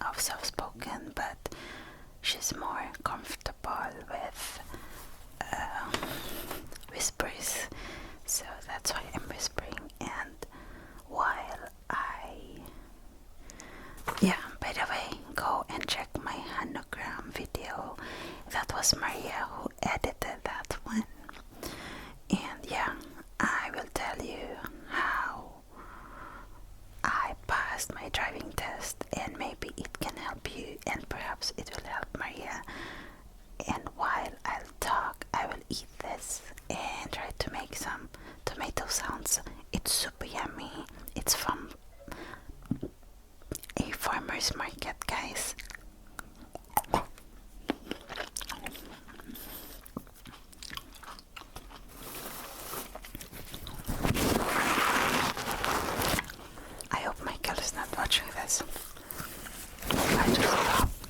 of soft-spoken, but she's more comfortable with whispers, so that's why I'm whispering. And while by the way, go and check my hanogram video. That was Maria who edited that one. And yeah, I will tell you how I passed my driving test, and maybe it can help you, and perhaps it will help Maria. And while I'll talk, I will eat this and try to make some tomato sounds. It's super yummy. It's from a farmer's market, guys. I hope Michael is not watching this. I just popped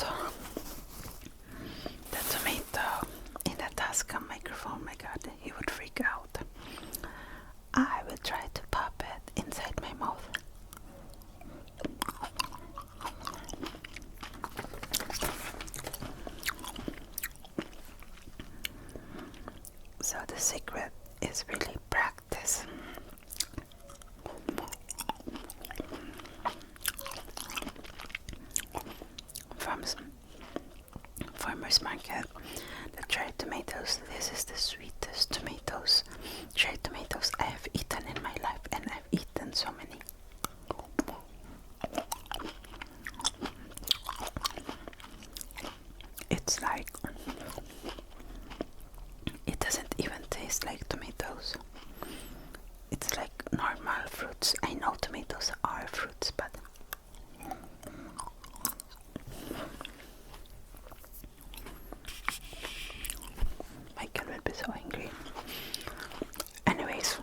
the tomato in the Tascam microphone. My god, he would freak out. I will try to pop it inside my mouth. So the secret is really practice. From farmer's market, the cherry tomatoes. This is the sweetest cherry tomatoes I have eaten in my life, and I've eaten so many. It's like, it doesn't even taste like tomatoes. It's like normal fruits. I know tomatoes are fruits, but Michael will be so angry. Anyways,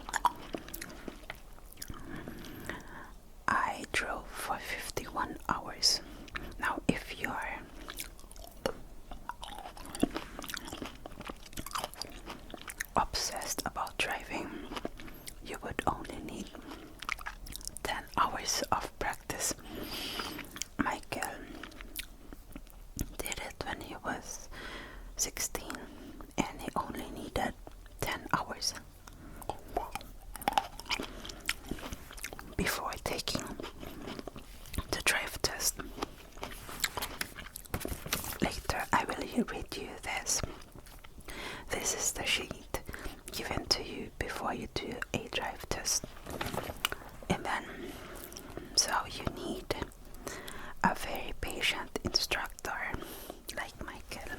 I drove for 51 hours. Now, if you're obsessed about driving, you would only need 10 hours of practice. Michael did it when he was 16, and he only needed 10 hours before taking the drive test. Later I will read you this. This is the sheet given to you before you do a drive test. And then, so you need a very patient instructor like Michael.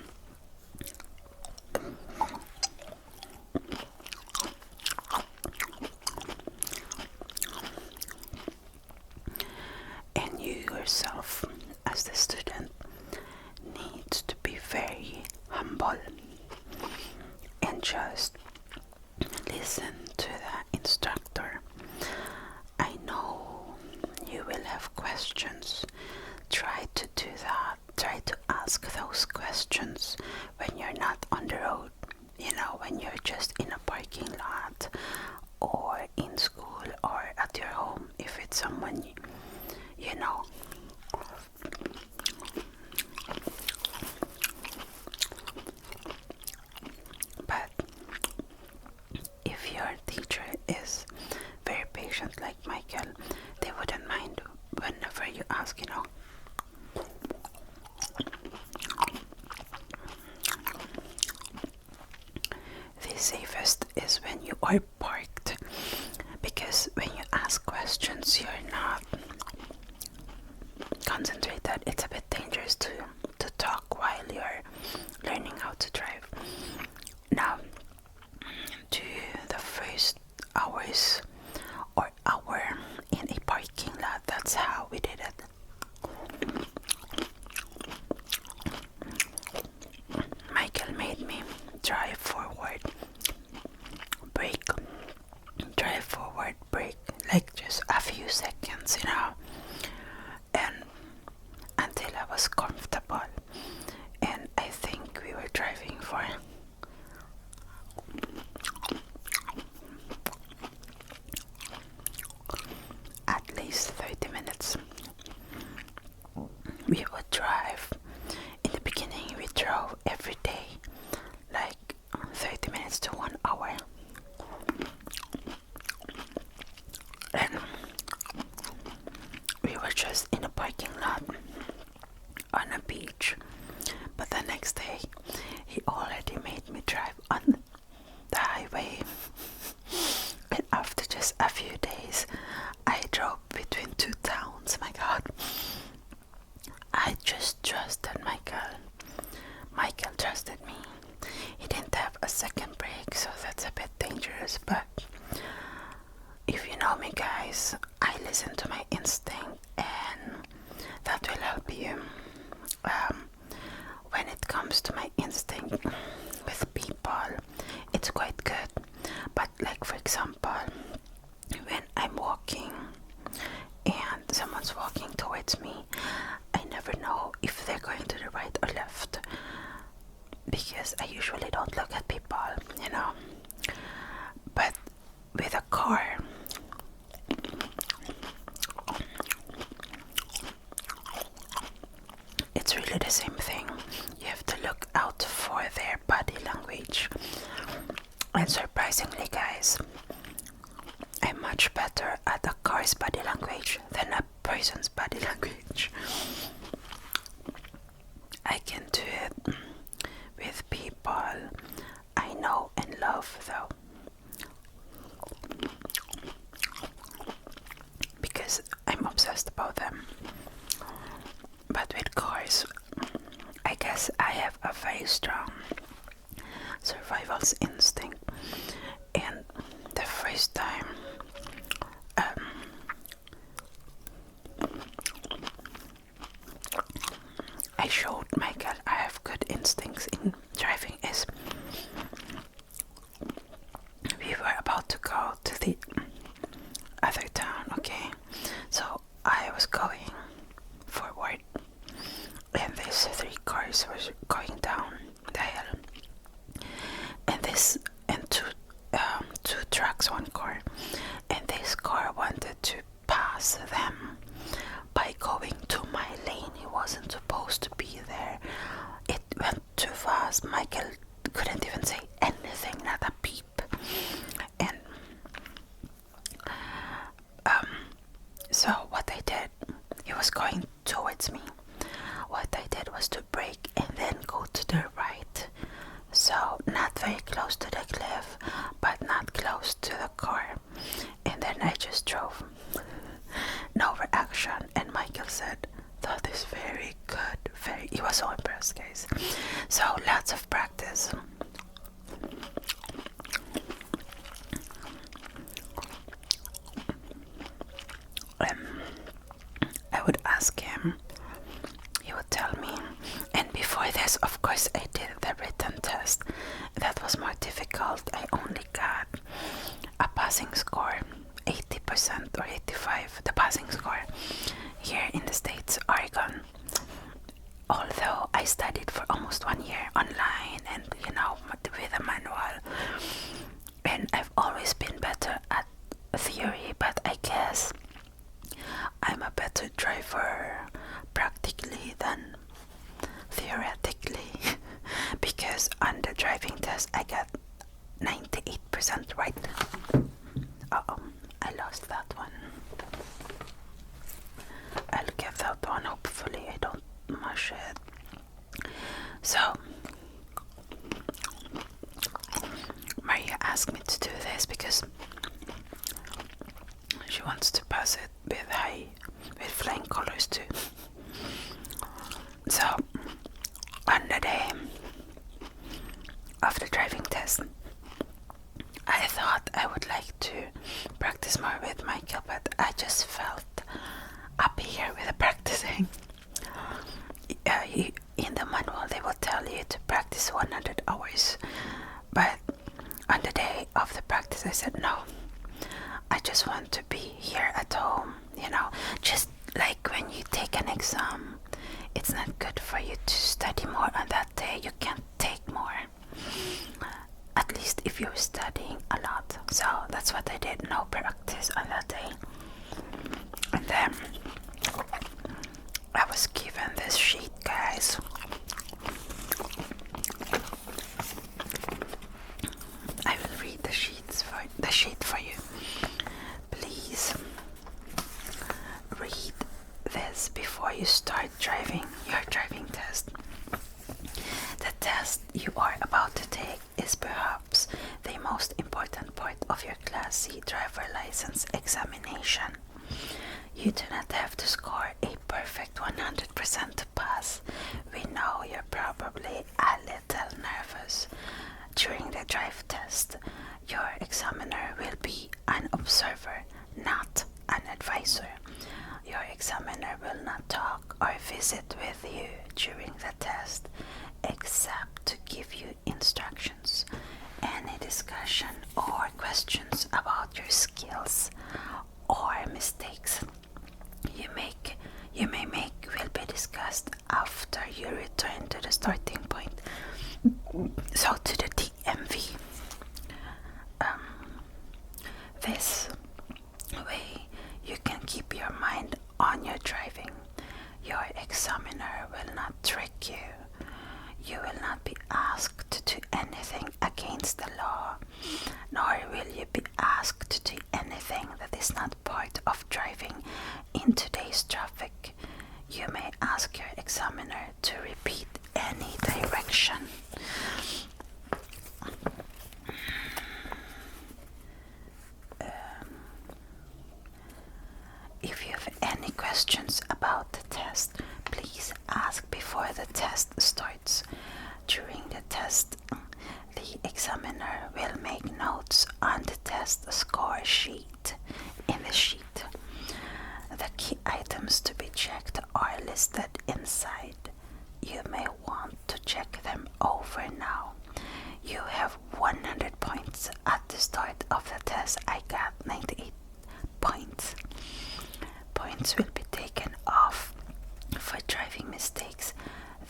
And you yourself, as the student, needs to be very humble and just listen to the instructor. I know you will have questions. Try to do that. Try to ask those questions when you're not on the road. You know, when you're just in a parking lot or in school or at your home, if it's someone you know. But if your teacher is very patient like Michael, they wouldn't mind whenever you ask, you know. The safest is when you are parked, because when you ask questions you're not concentrated. It's a bit dangerous to talk while you're learning how to drive. Now, to the first hours or hour in a parking lot, that's how we did it. Michael made me drive forward, brake, drive forward, brake, like just a few seconds, you know, and until I was comfortable. And I think we were driving for at least 30 minutes. we would drive. In the beginning, we drove every day, like 30 minutes to 1 hour. And we were just in a parking lot on a beach. But the next day, he already made me drive on the highway. And after just a few days, I drove between 2 towns. My God. I just trusted Michael. Michael trusted me. He didn't have a second brake, so that's a bit dangerous, but if you know me, guys, I listen to my instinct, and that will help you. When it comes to my instinct with people, it's quite good. But like, for example, when I'm walking and someone's walking towards me, I never know if they're going to the right or left, because I usually don't look at people, you know. But with a car, it's really the same thing. You have to look out for their body language. And surprisingly, guys, I'm much better at a car's body language than a person's body language. I can do it with people I know and love, though, because I'm obsessed about them. But with cars, I guess I have a very strong survival instinct. And the first time I showed Michael I have good instincts in driving is we were about to go to the other town, okay? So I was going forward, and these 3 cars were going down the hill, and two trucks, 1 car, and this car wanted to pass them by going to my lane. He wasn't supposed to be there. It went too fast. Michael couldn't even say anything, not a peep. And so what I did, he was going towards me. What I did was to brake and then go to the right. So not very close to the cliff, but not close to the car. And then I just drove. No reaction. And Michael said, that is very good. He was so impressed, guys. So lots of practice. I would ask him, he would tell me. And before this, of course, I did the written test. That was more difficult. I only got a passing score, 80% or 85, the passing score here in the States, Oregon. Although I studied for almost 1 year online and, you know, with a manual, and I've always been better at theory, but I guess I'm a better driver practically than theoretically because on the driving test I got 98% right. I lost that one. I'll get that one. Hopefully I don't mush it. So Maria asked me to do this because she wants to pass it with flying colors too. So on the day of the driving test, I thought I would like to practice more with Michael, but I just felt up here with the practicing. In the manual they will tell you to practice 100 hours, but on the day of the practice I said no, I just want to be here at home, you know, just like when you take an exam, it's not good for you to study more on that day. You can't take more, at least if you're studying a lot. So that's what I did, no practice on that day. And then I was given this your driving test. The test you are about to take is perhaps the most important part of your Class C driver license examination. You do not have to score a perfect 100% to pass. We know you're probably a little nervous. During the drive test, your examiner will be an observer, not an advisor. Your examiner will not talk or visit with you during the test, except to give you instructions. Any discussion or questions about your skills or mistakes you may make will be discussed after you return to the starting point. So to the DMV. This way you can keep your mind on your driving. Your examiner will not trick you. You will not be asked to do anything against the law, nor will you be asked to do anything that is not part of driving in today's traffic. You may ask your examiner to repeat any direction. If you have any questions about the test, please ask before the test starts. During the test, the examiner will make notes on the test score sheet. In the sheet, the key items to be checked are listed inside. You may want to check them over now. You have 100 points at the start of the test. I got 98 points. Points will be taken off for driving mistakes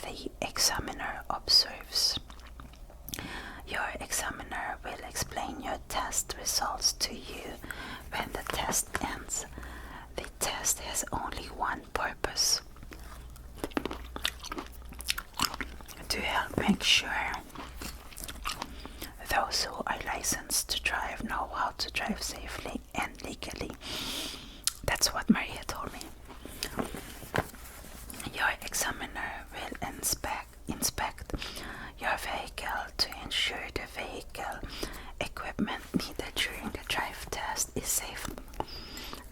the examiner observes. Your examiner will explain your test results to you when the test ends. The test has only one purpose: to help make sure those who are licensed to drive know how to drive safely and legally. That's what Maria told me. Your examiner will inspect your vehicle to ensure the vehicle equipment needed during the drive test is safe,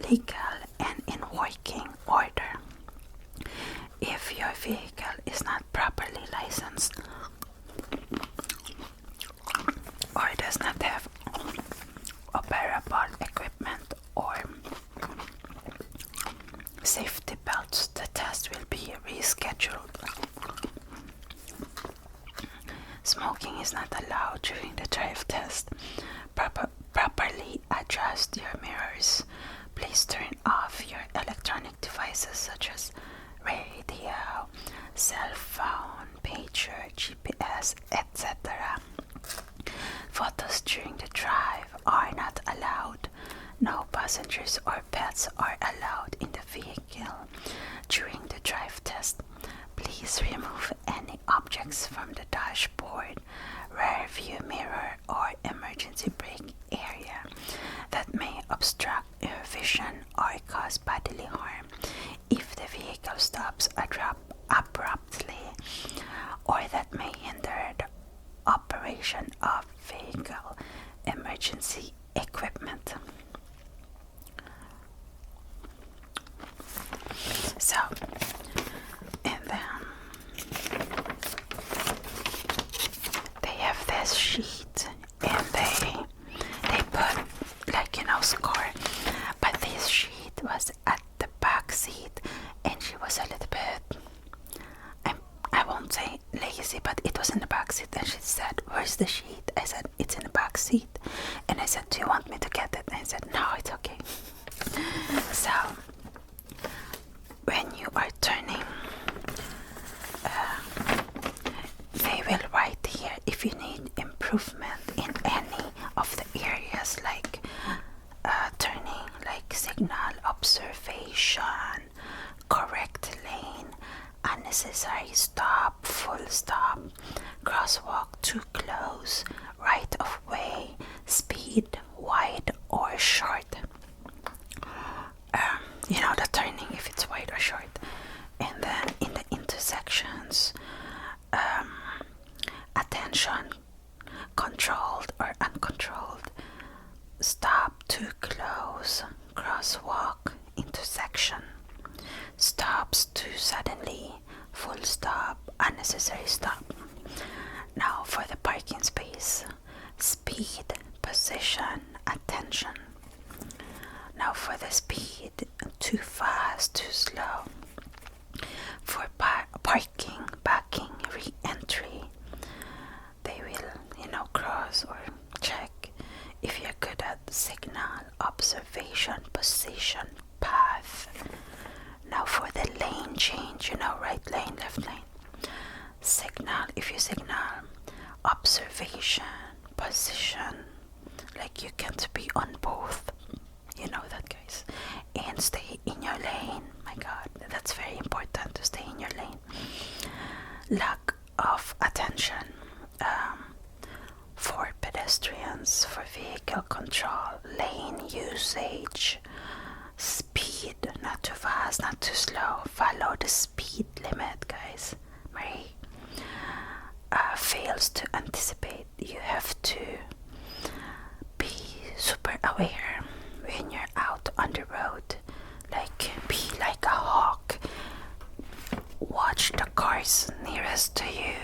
legal, and in working order. If your vehicle is not properly licensed or does not have operable equipment or safety belts, the test will be rescheduled. Smoking is not allowed during the drive test. Properly adjust your mirrors. Please turn off your electronic devices such as radio, cell phone, pager, GPS, etc. Photos during the drive are not allowed. No passengers or pets are allowed in the vehicle during the drive test. Please remove any objects from the dashboard, rear view mirror, or emergency brake area that may obstruct your vision or cause bodily harm. If the vehicle stops abruptly, or that may hinder the operation of vehicle emergency equipment. So, and then they have this sheet, and they put score, but this sheet was at the back seat, and she was a little bit, I won't say lazy, but it was in the back seat, and she said, "Where's the sheet?" I said, "It's in the back seat," and I said, "Do you want me to get it?" And I said, "No, it's okay." So when you are turning, they will write here if you need improvement in any of the areas, like turning, like signal observation, correct lane, unnecessary stop, full stop, crosswalk too close, right of way, speed, wide or short. The turning, if it's wide or short. And then in the full stop, unnecessary stop. Now for the parking space, speed, position, attention. Now for the speed, too fast, too slow. For parking, backing, re-entry, they will, cross or check if you're good at signal, observation, position, path. Now for the lane change, right lane, left lane. Signal, if you signal, observation, position, like you can't be on both. You know that, guys. And stay in your lane. My God, that's very important to stay in your lane. Lack of attention for pedestrians, for vehicle control, lane usage, speed, not too fast, not too slow. Follow the speed limit, guys. Marie fails to anticipate. You have to be super aware when you're out on the road. Like, be like a hawk. Watch the cars nearest to you,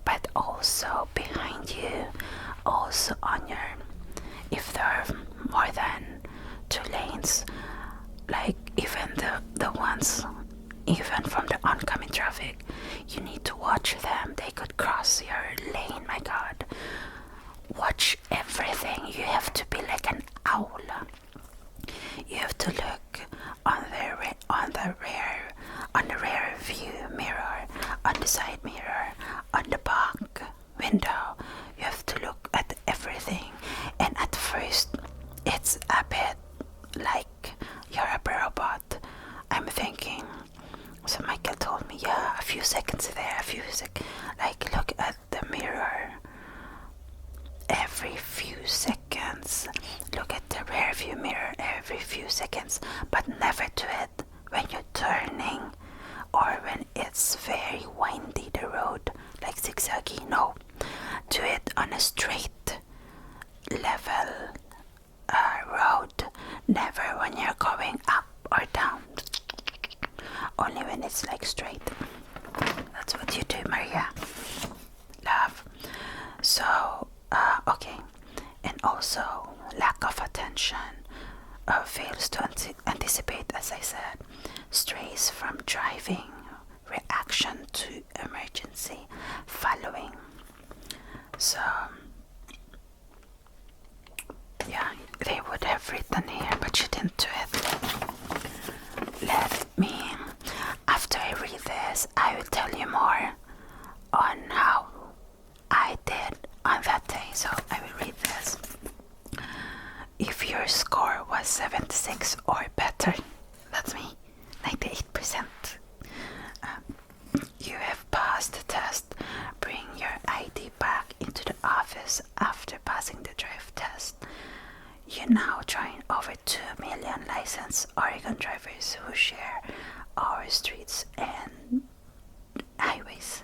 but also behind you, also on your, if there are more than 2 lanes, like even the ones, even from the oncoming traffic, you need to watch them. They could cross your lane, my God. Watch everything. You have to be like an owl. You have to look on the rear view mirror, on the side mirror, on the back window. You have to look at everything. And at first, it's a bit like you're a robot. I'm thinking. So Michael told me, yeah, a few seconds there, like look at the mirror. Every few seconds, look at the rear view mirror every few seconds, but never do it when you're turning or when it's very windy, the road, like zigzaggy. No, do it on a straight, level road, never when you're going up or down, only when it's like straight. That's what you do, Maria. Love. So, okay, and also lack of attention, fails to anticipate, as I said, strays from driving, reaction to emergency, following. So, yeah, they would have written here, but she didn't do it. Let me, after I read this, I will tell you more on how I did on that day. So I will read this. If your score was 76 or better, that's me, 98%, you have passed the test. Bring your ID back into the office after passing the drive test. You now join over 2 million licensed Oregon drivers who share our streets and highways.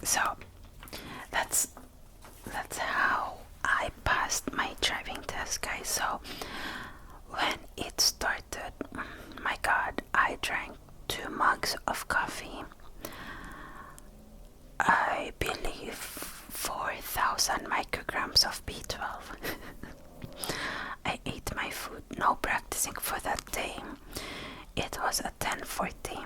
So that's how I passed my driving test, guys. So when it started, my God, I drank 2 mugs of coffee. I believe 4,000 micrograms of B12. I ate my food, no practicing for that day. It was at 10:40.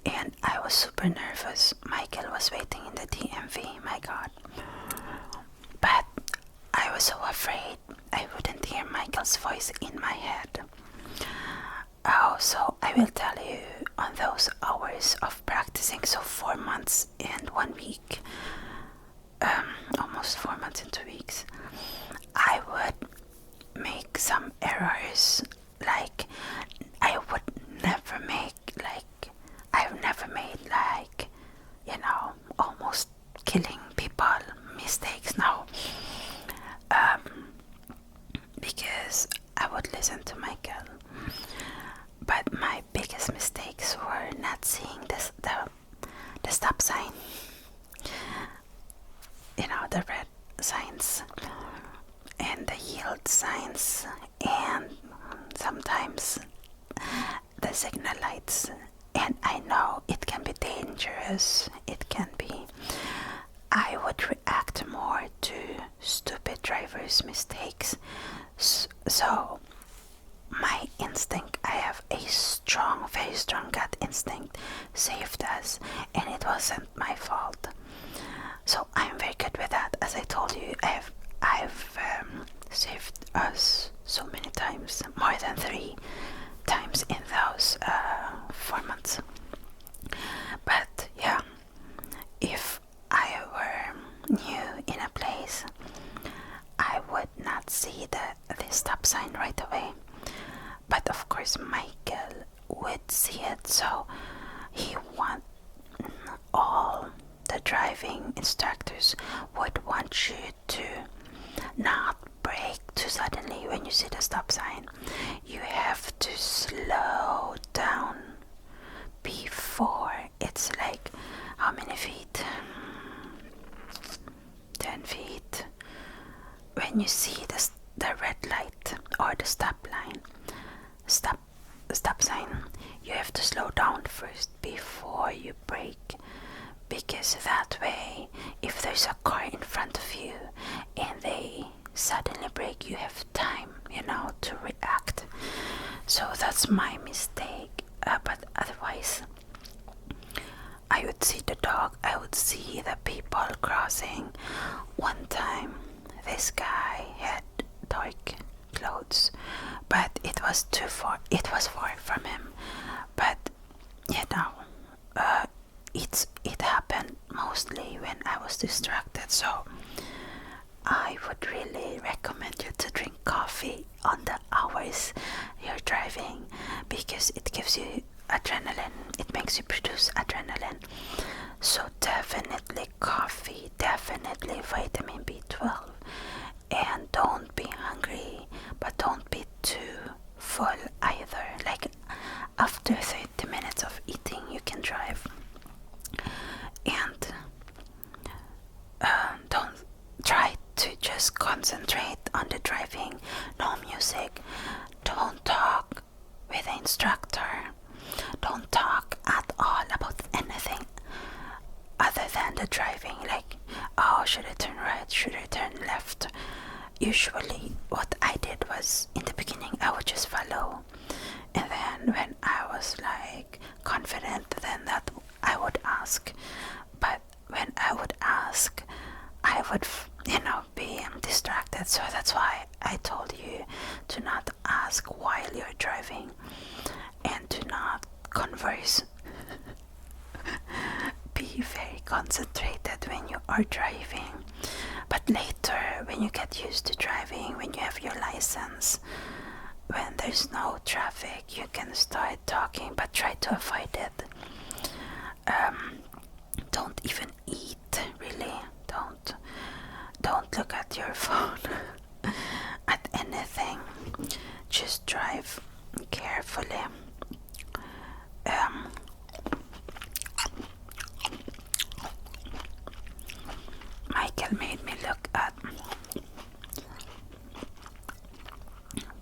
And I was super nervous. Michael was waiting in the DMV, my God. But I was so afraid I wouldn't hear Michael's voice in my head. Oh, so I will tell you, on those hours of practicing, so 4 months and 1 week, almost 4 months and 2 weeks, I would make some errors. Like, I would never make, I've never made, almost killing people mistakes now. Because I would listen to Michael. But my biggest mistakes were not seeing the stop sign. The red signs and the yield signs and the signal lights, and I know it can be dangerous. It can be. I would react more to stupid drivers' mistakes. So my instinct, I have a strong, very strong gut instinct, saved us, and it wasn't my fault. So I'm very good with that. As I told you, I've saved us so many times, more than 3 times in those 4 months. But yeah, if I were new in a place, I would not see the stop sign right away. But of course Michael would see it, so he want all the driving instructors would want you to not brake too suddenly when you see the stop sign. You have to slow down before it's like, how many feet? 10 feet. When you see the red light or the stop sign, you have to slow down first before you brake, because that way, if there's a car in front of you and they suddenly brake, you have time, to react. So that's my mistake. But otherwise, I would see the dog, I would see the people crossing. One time, this guy had dark clothes, but it was far from him. But it happened mostly when I was distracted. So I would really recommend you to drink coffee on the hours you're driving, because it gives you adrenaline. It makes you produce adrenaline. So definitely coffee, definitely vitamin B12. And don't be hungry, but don't be too full either. Like after 30 minutes of eating, you can drive. And don't try to just concentrate on the driving. No music. Don't talk with the instructor. Don't talk at all about anything other than the driving. Like, oh, should I turn right? Should I turn left? Usually what I did was, in the beginning, I would just follow. And then when I was like confident, then that I would ask. But when I would ask, I would, be distracted. So that's why I told you to not ask while you're driving and to not converse. Be very concentrated when you are driving. But later, when you get used to driving, when you have your license, when there's no traffic, you can start talking, but try to avoid it. Don't even eat, really. Don't look at your phone, at anything. Just drive carefully. Michael made me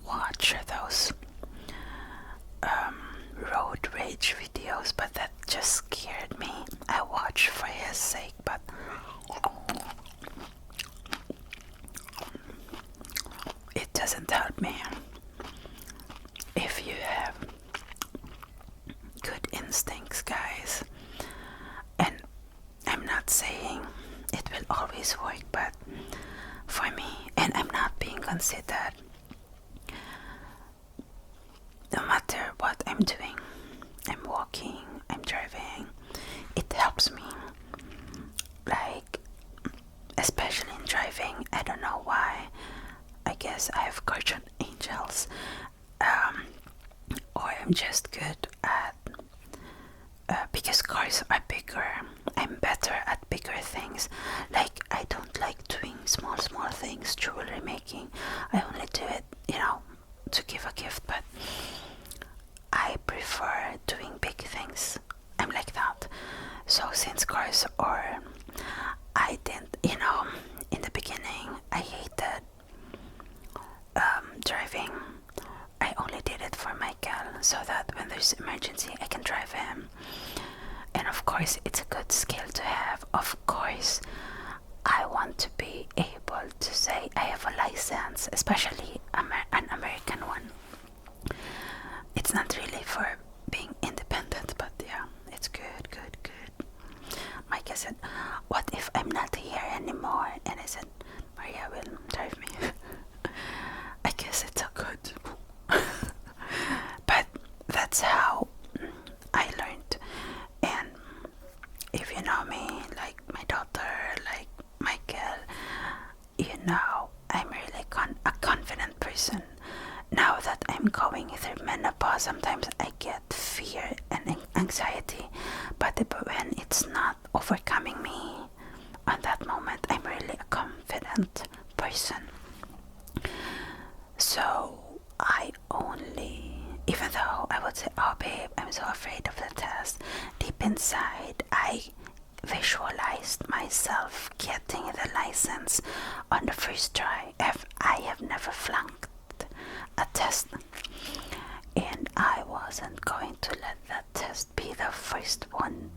watch those road rage videos, but that just scared me. I watch for his sake, but it doesn't help me. If you have good instincts, guys, and I'm not saying it will always work, but for me, and I'm not being considered, no matter what I'm doing, I'm walking, I'm driving, it helps me. Like, especially in driving, I don't know why. I guess I have guardian angels, or I'm just good at, because cars are bigger, I'm better at bigger things. Like, I don't like doing small things, jewelry making. I only do it, to give a gift, but I prefer doing big things. I'm like that. So since cars are, I didn't, in the beginning, I hated driving. I only did it for Michael. so that when there's emergency I can drive him. And of course it's a good skill to have. Of course I want to be able to say I have a license, especially an American one. It's not really for being independent, but yeah, it's good. Micah said, what if I'm not here anymore? And I said, Maria will drive me. I guess it's a good. But that's how I learned. And if you know me, like my daughter, like Michael, you know I'm really a confident person. Now that I'm going through menopause, sometimes I get fear and anxiety, but when it's not overcoming me at that moment, I'm really a confident person. So I only, even though I would say, oh babe, I'm so afraid of the test, deep inside I visualized myself getting the license on the first try. I have never flunked a test, and I wasn't going to let that test be the first one,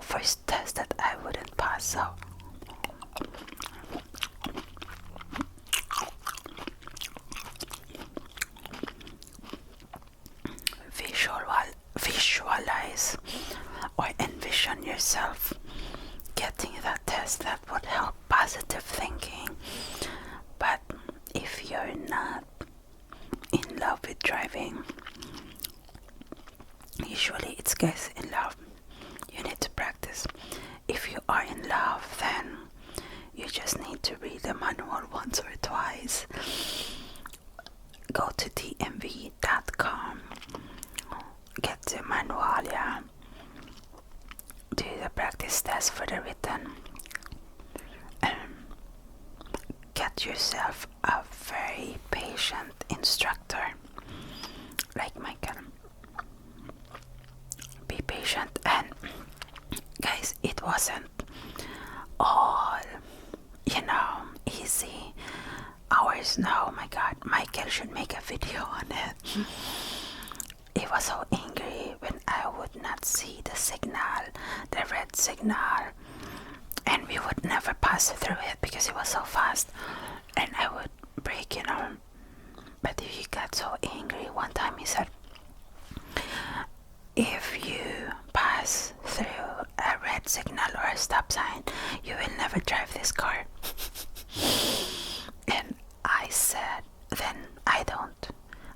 first test that I wouldn't pass. So visualize or envision yourself getting that test. That would help positive thinking. But if you're not in love with driving, usually it's guys in love, you need to practice. If you are in love, then you just need to read the manual once or twice. Go to dmv.com, get the manual, yeah, do the practice test for the written, and get yourself a very patient instructor like Michael. Be patient. And guys, it wasn't all, easy hours. No, my god, Michael should make a video on it. He was so angry when I would not see the signal, the red signal, and we would never pass through it because it was so fast, and I would brake, But he got so angry. One time he said, if you pass through a red signal or a stop sign, you will never drive this car. And I said, then I don't.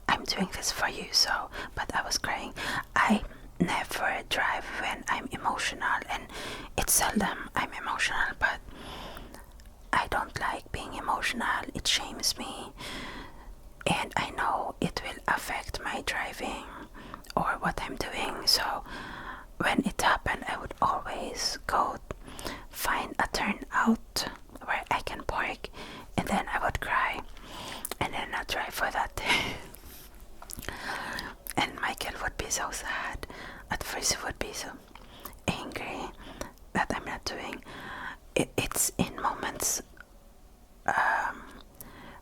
I'm doing this for you, so, but I was crying. I never drive when I'm emotional, and it's seldom I'm emotional, but I don't like being emotional. It shames me, and I know it will affect my driving or what I'm doing. So when it happened, I would always go find a turnout where I can park, and then I would cry, and then I'd drive for that day. And Michael would be so sad. At first he would be so angry that I'm not doing it. It's in moments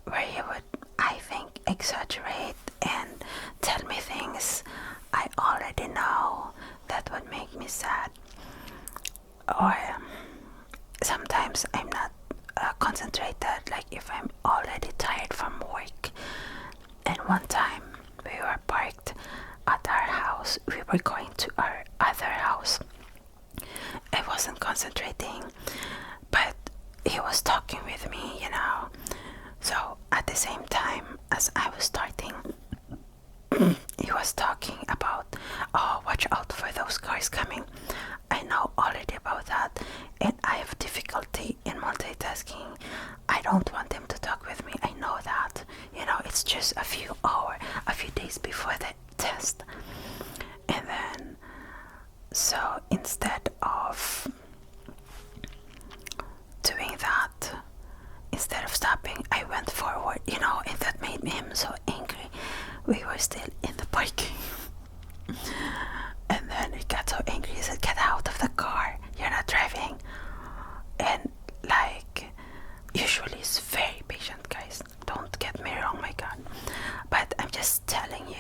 where he would, I think, exaggerate and tell me things I already know that would make me sad. Or sometimes I'm not concentrated, like if I'm already tired from work. And one time we were parked at our house, we were going to our other house. I wasn't concentrating, but he was talking with me, So at the same time as I was starting, he was talking about, oh, watch out for those cars coming. I know already about that, and I have difficulty in multitasking. I don't want him to talk with me. I know that. It's just a few days before the test. And then, so instead of doing that, instead of stopping, I went forward, and that made him so angry. We were still in the parking. And then he got so angry, he said, get out of the car, you're not driving. And usually he's very patient, guys. Don't get me wrong, my god. But I'm just telling you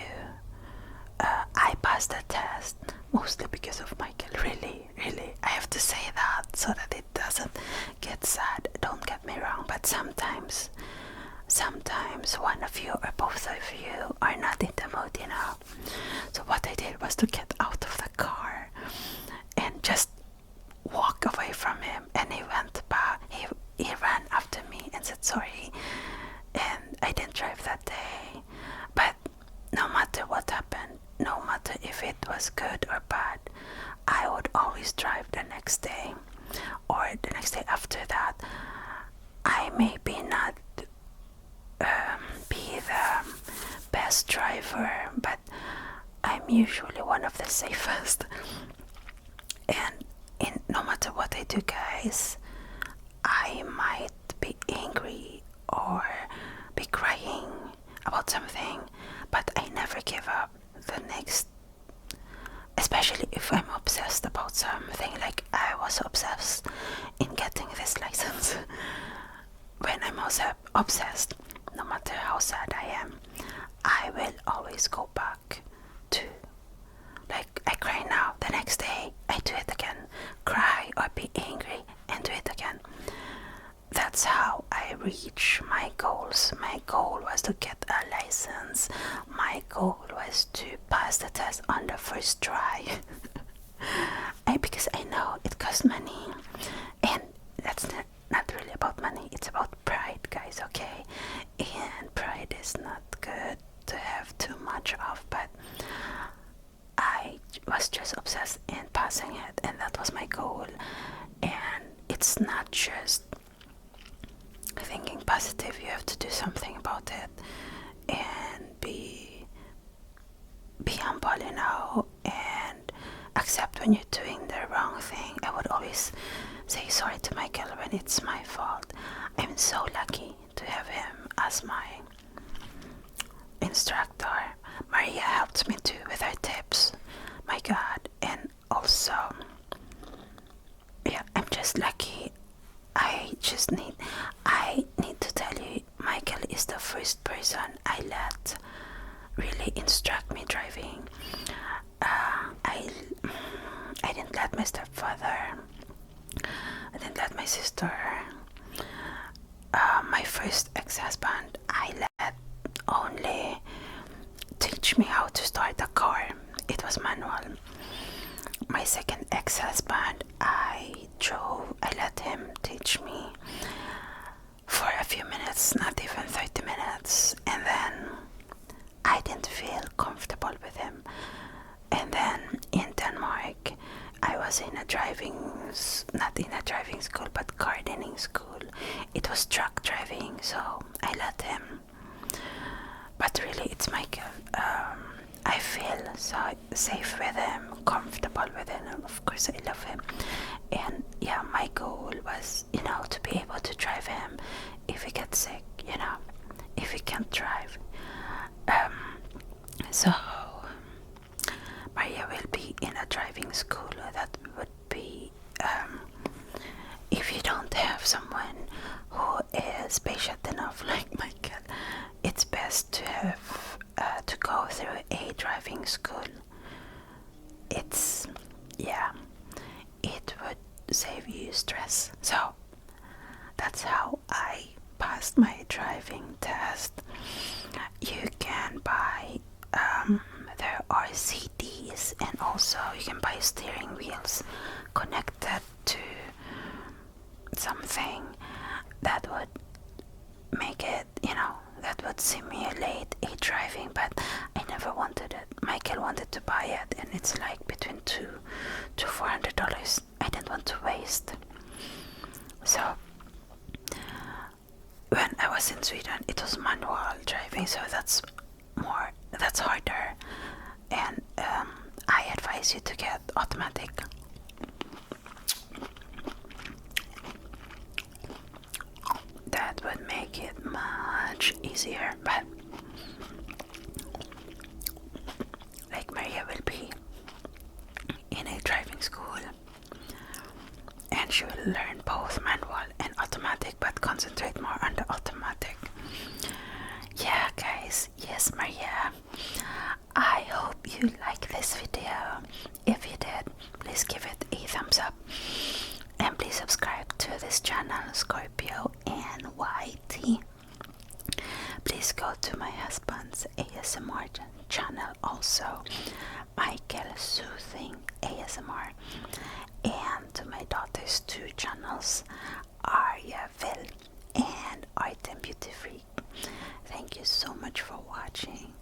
was to get out of the car and just walk away from him. And he went back, he ran after me and said sorry, and I didn't drive that day. But no matter what happened, no matter if it was good or bad, I would always drive the next day or the next day after that. I maybe not be the best driver, but I'm usually one of the safest. And no matter what I do, guys, I might be angry or be crying about something, but I never give up. The next, especially if I'm obsessed about something, like I was obsessed in getting this license. When I'm also obsessed, no matter how sad I am, I will always go back to, like, I cry now, the next day I do it again, cry or be angry and do it again. That's how I reach my goals. My goal was to get a license. My goal was to pass the test on the first try. Because I know it costs money, and that's not really about money, it's about pride, guys, okay? And pride is not good to have too much of, but I was just obsessed in passing it, and that was my goal. And it's not just thinking positive, you have to do something about it and be humble, you know, and accept when you're doing the wrong thing. I would always say sorry to Michael when it's my fault. I'm so lucky to have him as my instructor. Maria helped me too with her tips, my God. And also, yeah, I'm just lucky. I need to tell you, Michael is the first person I let really instruct me driving. I didn't let my stepfather, I didn't let my sister, my first ex-husband, I let only teach me how to start a car. It was manual. My second ex-husband, I let him teach me for a few minutes, not even 30 minutes, and then I didn't feel comfortable with him. And then in Denmark, I was in not in a driving school, but gardening school. It was truck driving, so I let him. But really, it's Michael. I feel so safe with him, comfortable with him, and of course I love him. And yeah, my goal was, you know, to be able to drive him if he gets sick, you know, if he can't drive. So Maria will be in a driving school. That would be, if you don't have someone who is patient enough like Michael, it's best to have to go through a driving school. It would save you stress. So that's how I passed my driving test. You can buy there are CDs, and also you can buy steering wheels connected to something that would make it, you know, that would simulate a driving, but I never wanted it. Michael wanted to buy it, and it's like between $200 to $400. I didn't want to waste. So when I was in Sweden, it was manual driving, so that's harder. And I advise you to get automatic. That would make it much easier, but like Maria will be in a driving school, and she will learn both manual and automatic, but concentrate more on the automatic. Yeah, guys, yes, Maria, I hope you like this video. If you did, please give it a thumbs up, and please subscribe to this channel, ScorpioAnnYT. Please go to my husband's ASMR channel also. Michael Soothing ASMR, and to my daughter's 2 channels, Arya Vil and Item Beauty Freak. Thank you so much for watching.